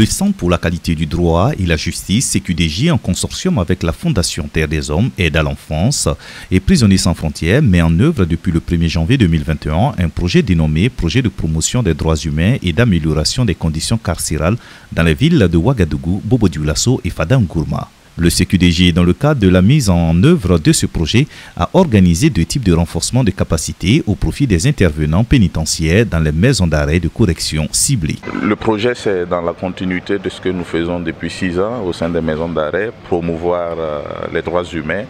Le Centre pour la qualité du droit et la justice, CQDJ, en consortium avec la Fondation Terre des Hommes, Aide à l'enfance et Prisonniers sans frontières, met en œuvre depuis le 1er janvier 2021 un projet dénommé Projet de promotion des droits humains et d'amélioration des conditions carcérales dans les villes de Ouagadougou, Bobo-Dioulasso et Fada-Nkourma. Le CQDJ, dans le cadre de la mise en œuvre de ce projet, a organisé 2 types de renforcement de capacités au profit des intervenants pénitentiaires dans les maisons d'arrêt de correction ciblées. Le projet, c'est dans la continuité de ce que nous faisons depuis 6 ans au sein des maisons d'arrêt, promouvoir les droits humains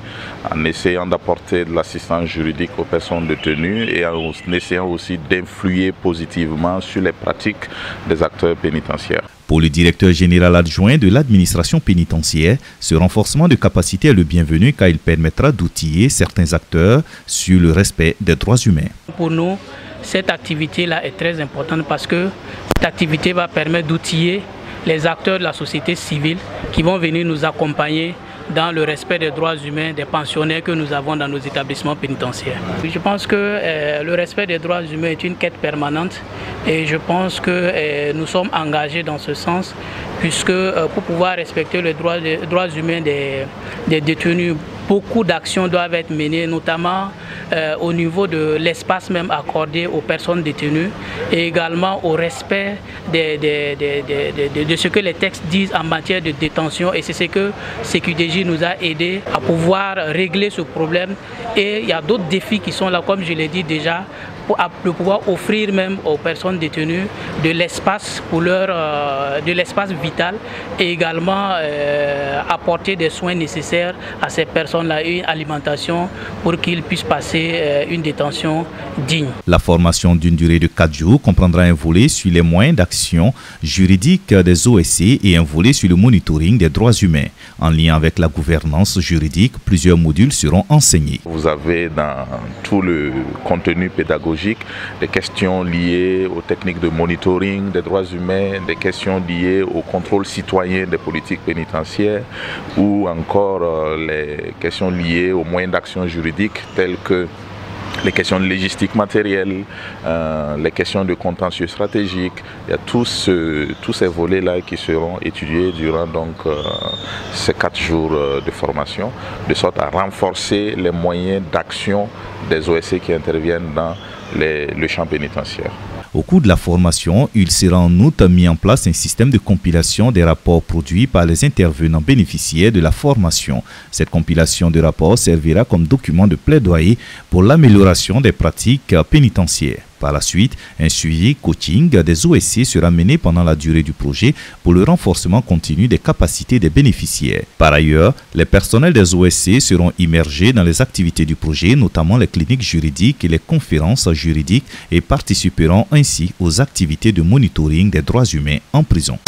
en essayant d'apporter de l'assistance juridique aux personnes détenues et en essayant aussi d'influer positivement sur les pratiques des acteurs pénitentiaires. Pour le directeur général adjoint de l'administration pénitentiaire, ce renforcement de capacité est le bienvenu car il permettra d'outiller certains acteurs sur le respect des droits humains. Pour nous, cette activité-là est très importante parce que cette activité va permettre d'outiller les acteurs de la société civile qui vont venir nous accompagner dans le respect des droits humains des pensionnaires que nous avons dans nos établissements pénitentiaires. Je pense que le respect des droits humains est une quête permanente et je pense que nous sommes engagés dans ce sens puisque pour pouvoir respecter les droits humains des détenus, beaucoup d'actions doivent être menées, notamment au niveau de l'espace même accordé aux personnes détenues et également au respect de ce que les textes disent en matière de détention. Et c'est ce que CQDJ nous a aidé à pouvoir régler ce problème. Et il y a d'autres défis qui sont là, comme je l'ai dit déjà, de pouvoir offrir même aux personnes détenues de l'espace pour de l'espace vital et également apporter des soins nécessaires à ces personnes-là et une alimentation pour qu'ils puissent passer une détention digne. La formation d'une durée de 4 jours comprendra un volet sur les moyens d'action juridique des OSC et un volet sur le monitoring des droits humains. En lien avec la gouvernance juridique, plusieurs modules seront enseignés. Vous avez dans tout le contenu pédagogique des questions liées aux techniques de monitoring des droits humains, des questions liées au contrôle citoyen des politiques pénitentiaires ou encore les questions liées aux moyens d'action juridiques tels que les questions de logistique matérielle, les questions de contentieux stratégique. Il y a tous ces volets-là qui seront étudiés durant donc, ces 4 jours de formation, de sorte à renforcer les moyens d'action des OSC qui interviennent dans le champ pénitentiaire. Au cours de la formation, il sera en outre mis en place un système de compilation des rapports produits par les intervenants bénéficiaires de la formation. Cette compilation de rapports servira comme document de plaidoyer pour l'amélioration des pratiques pénitentiaires. Par la suite, un suivi coaching des OSC sera mené pendant la durée du projet pour le renforcement continu des capacités des bénéficiaires. Par ailleurs, les personnels des OSC seront immergés dans les activités du projet, notamment les cliniques juridiques et les conférences juridiques, et participeront ainsi aux activités de monitoring des droits humains en prison.